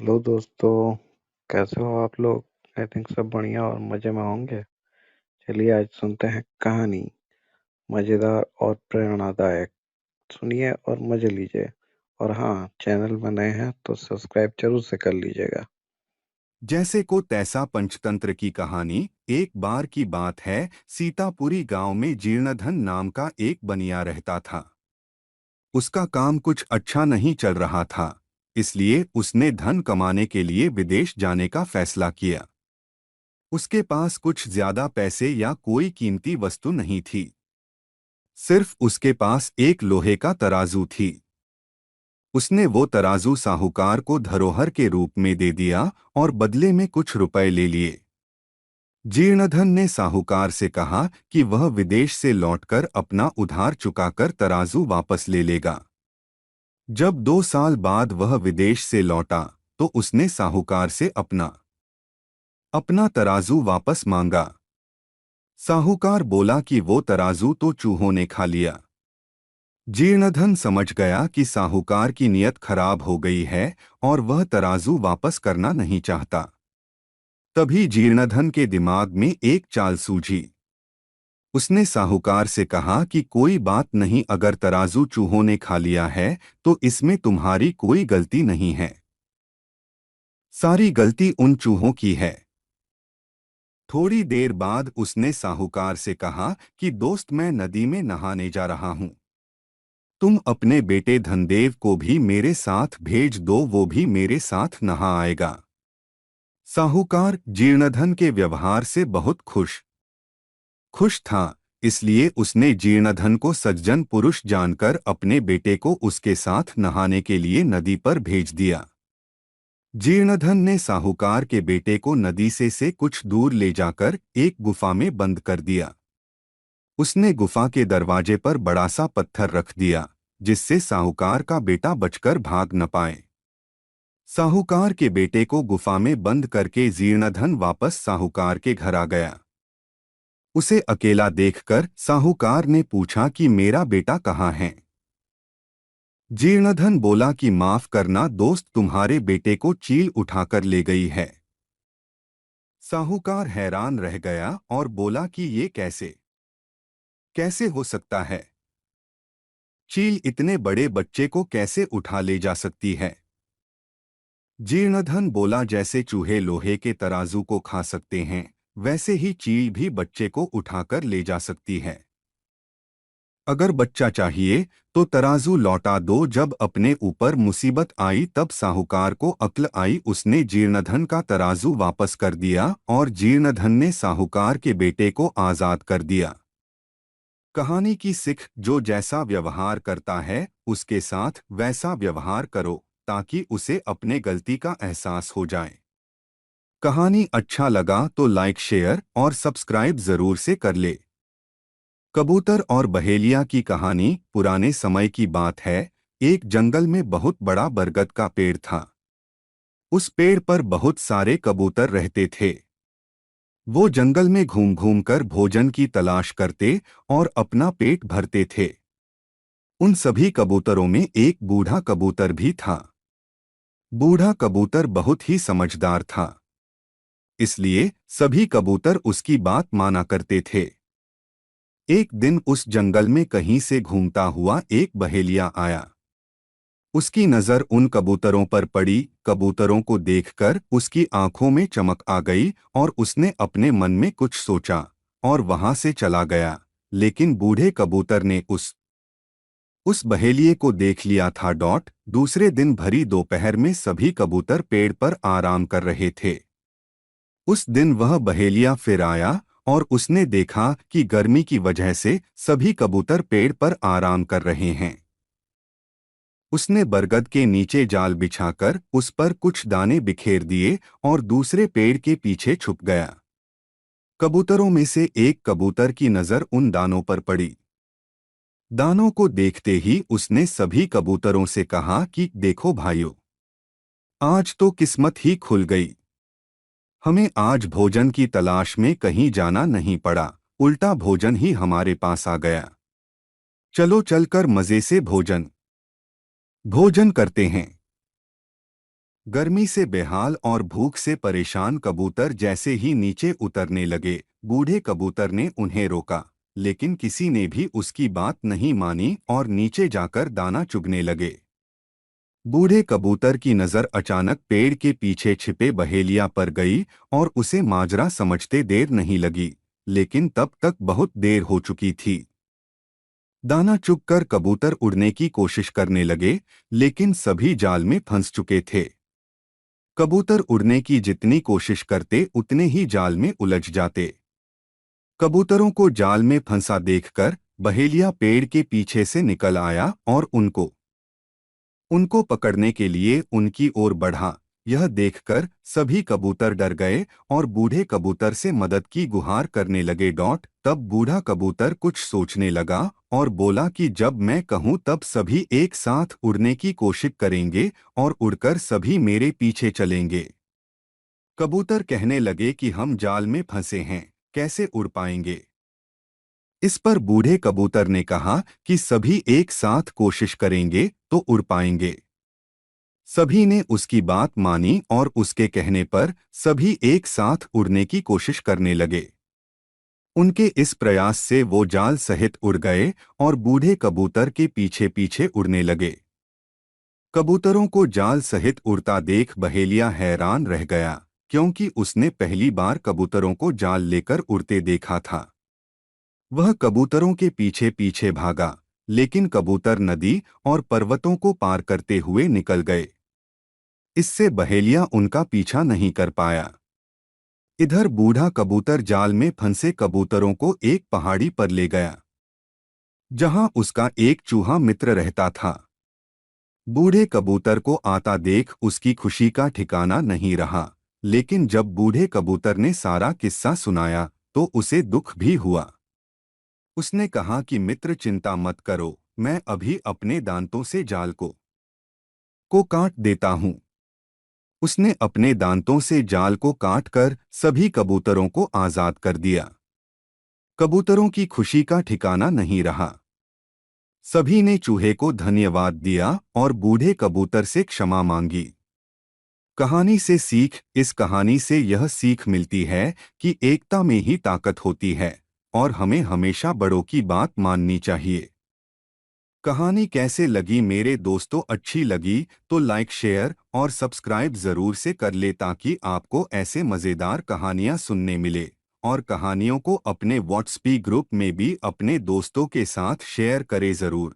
Hello दोस्तों। कैसे हो आप लोग? आई थिंक सब बढ़िया और मज़े में होंगे। चलिए आज सुनते हैं कहानी, मज़ेदार और प्रेरणादायक। सुनिए और मज़े लीजिए। और हाँ, चैनल में नए हैं तो सब्सक्राइब जरूर से कर लीजिएगा। जैसे को तैसा पंचतंत्र की कहानी। एक बार की बात है, सीतापुरी गांव में जीर्णधन नाम का एक बनिया रहता था। उसका काम कुछ अच्छा नहीं चल रहा था, इसलिए उसने धन कमाने के लिए विदेश जाने का फैसला किया। उसके पास कुछ ज्यादा पैसे या कोई कीमती वस्तु नहीं थी। सिर्फ उसके पास एक लोहे का तराजू थी। उसने वो तराजू साहूकार को धरोहर के रूप में दे दिया और बदले में कुछ रुपए ले लिए। जीर्णधन ने साहूकार से कहा कि वह विदेश से लौटकर अपना उधार चुकाकर तराजू वापस ले लेगा। जब 2 साल बाद वह विदेश से लौटा तो उसने साहूकार से अपना अपना तराजू वापस मांगा। साहूकार बोला कि वो तराजू तो चूहों ने खा लिया। जीर्णधन समझ गया कि साहूकार की नीयत खराब हो गई है और वह तराजू वापस करना नहीं चाहता। तभी जीर्णधन के दिमाग में एक चाल सूझी। उसने साहूकार से कहा कि कोई बात नहीं, अगर तराजू चूहों ने खा लिया है तो इसमें तुम्हारी कोई गलती नहीं है। सारी गलती उन चूहों की है। थोड़ी देर बाद उसने साहूकार से कहा कि दोस्त, मैं नदी में नहाने जा रहा हूं। तुम अपने बेटे धनदेव को भी मेरे साथ भेज दो, वो भी मेरे साथ नहा आएगा। साहूकार जीर्णधन के व्यवहार से बहुत खुश खुश था, इसलिए उसने जीर्णधन को सज्जन पुरुष जानकर अपने बेटे को उसके साथ नहाने के लिए नदी पर भेज दिया। जीर्णधन ने साहूकार के बेटे को नदी से कुछ दूर ले जाकर एक गुफा में बंद कर दिया। उसने गुफा के दरवाजे पर बड़ा सा पत्थर रख दिया, जिससे साहूकार का बेटा बचकर भाग न पाए। साहूकार के बेटे को गुफा में बंद करके जीर्णधन वापस साहूकार के घर आ गया। उसे अकेला देखकर साहूकार ने पूछा कि मेरा बेटा कहाँ है। जीर्णधन बोला कि माफ करना दोस्त, तुम्हारे बेटे को चील उठाकर ले गई है। साहूकार हैरान रह गया और बोला कि ये कैसे कैसे हो सकता है। चील इतने बड़े बच्चे को कैसे उठा ले जा सकती है। जीर्णधन बोला, जैसे चूहे लोहे के तराजू को खा सकते हैं, वैसे ही चील भी बच्चे को उठाकर ले जा सकती है। अगर बच्चा चाहिए तो तराजू लौटा दो। जब अपने ऊपर मुसीबत आई तब साहूकार को अक्ल आई, उसने जीर्णधन का तराजू वापस कर दिया और जीर्णधन ने साहूकार के बेटे को आजाद कर दिया। कहानी की सिख, जो जैसा व्यवहार करता है उसके साथ वैसा व्यवहार करो, ताकि उसे अपने गलती का एहसास हो जाए। कहानी अच्छा लगा तो लाइक, शेयर और सब्सक्राइब जरूर से कर ले। कबूतर और बहेलिया की कहानी। पुराने समय की बात है, एक जंगल में बहुत बड़ा बरगद का पेड़ था। उस पेड़ पर बहुत सारे कबूतर रहते थे। वो जंगल में घूम घूम कर भोजन की तलाश करते और अपना पेट भरते थे। उन सभी कबूतरों में एक बूढ़ा कबूतर भी था। बूढ़ा कबूतर बहुत ही समझदार था, इसलिए सभी कबूतर उसकी बात माना करते थे। एक दिन उस जंगल में कहीं से घूमता हुआ एक बहेलिया आया। उसकी नज़र उन कबूतरों पर पड़ी। कबूतरों को देखकर उसकी आंखों में चमक आ गई और उसने अपने मन में कुछ सोचा और वहां से चला गया। लेकिन बूढ़े कबूतर ने उस बहेलिये को देख लिया था। दूसरे दिन भरी दोपहर में सभी कबूतर पेड़ पर आराम कर रहे थे। उस दिन वह बहेलिया फिर आया और उसने देखा कि गर्मी की वजह से सभी कबूतर पेड़ पर आराम कर रहे हैं। उसने बरगद के नीचे जाल बिछाकर उस पर कुछ दाने बिखेर दिए और दूसरे पेड़ के पीछे छुप गया। कबूतरों में से एक कबूतर की नज़र उन दानों पर पड़ी। दानों को देखते ही उसने सभी कबूतरों से कहा कि देखो भाइयों, आज तो किस्मत ही खुल गई। हमें आज भोजन की तलाश में कहीं जाना नहीं पड़ा, उल्टा भोजन ही हमारे पास आ गया। चलो चलकर मजे से भोजन भोजन करते हैं। गर्मी से बेहाल और भूख से परेशान कबूतर जैसे ही नीचे उतरने लगे, बूढ़े कबूतर ने उन्हें रोका, लेकिन किसी ने भी उसकी बात नहीं मानी और नीचे जाकर दाना चुगने लगे। बूढ़े कबूतर की नज़र अचानक पेड़ के पीछे छिपे बहेलिया पर गई और उसे माजरा समझते देर नहीं लगी, लेकिन तब तक बहुत देर हो चुकी थी। दाना चुगकर कबूतर उड़ने की कोशिश करने लगे, लेकिन सभी जाल में फंस चुके थे। कबूतर उड़ने की जितनी कोशिश करते उतने ही जाल में उलझ जाते। कबूतरों को जाल में फंसा देखकर बहेलिया पेड़ के पीछे से निकल आया और उनको पकड़ने के लिए उनकी ओर बढ़ा। यह देखकर सभी कबूतर डर गए और बूढ़े कबूतर से मदद की गुहार करने लगे। तब बूढ़ा कबूतर कुछ सोचने लगा और बोला कि जब मैं कहूँ तब सभी एक साथ उड़ने की कोशिश करेंगे और उड़कर सभी मेरे पीछे चलेंगे। कबूतर कहने लगे कि हम जाल में फंसे हैं, कैसे उड़ पाएंगे। इस पर बूढ़े कबूतर ने कहा कि सभी एक साथ कोशिश करेंगे तो उड़ पाएंगे। सभी ने उसकी बात मानी और उसके कहने पर सभी एक साथ उड़ने की कोशिश करने लगे। उनके इस प्रयास से वो जाल सहित उड़ गए और बूढ़े कबूतर के पीछे पीछे उड़ने लगे। कबूतरों को जाल सहित उड़ता देख बहेलिया हैरान रह गया, क्योंकि उसने पहली बार कबूतरों को जाल लेकर उड़ते देखा था। वह कबूतरों के पीछे पीछे भागा, लेकिन कबूतर नदी और पर्वतों को पार करते हुए निकल गए। इससे बहेलिया उनका पीछा नहीं कर पाया। इधर बूढ़ा कबूतर जाल में फंसे कबूतरों को एक पहाड़ी पर ले गया, जहां उसका एक चूहा मित्र रहता था। बूढ़े कबूतर को आता देख उसकी खुशी का ठिकाना नहीं रहा, लेकिन जब बूढ़े कबूतर ने सारा किस्सा सुनाया तो उसे दुख भी हुआ। उसने कहा कि मित्र चिंता मत करो, मैं अभी अपने दांतों से जाल को काट देता हूँ। उसने अपने दांतों से जाल को काटकर सभी कबूतरों को आजाद कर दिया। कबूतरों की खुशी का ठिकाना नहीं रहा। सभी ने चूहे को धन्यवाद दिया और बूढ़े कबूतर से क्षमा मांगी। कहानी से सीख। इस कहानी से यह सीख मिलती है कि एकता में ही ताकत होती है और हमें हमेशा बड़ों की बात माननी चाहिए। कहानी कैसे लगी मेरे दोस्तों? अच्छी लगी तो लाइक, शेयर और सब्सक्राइब ज़रूर से कर ले, ताकि आपको ऐसे मज़ेदार कहानियाँ सुनने मिले। और कहानियों को अपने व्हाट्सएप ग्रुप में भी अपने दोस्तों के साथ शेयर करें ज़रूर।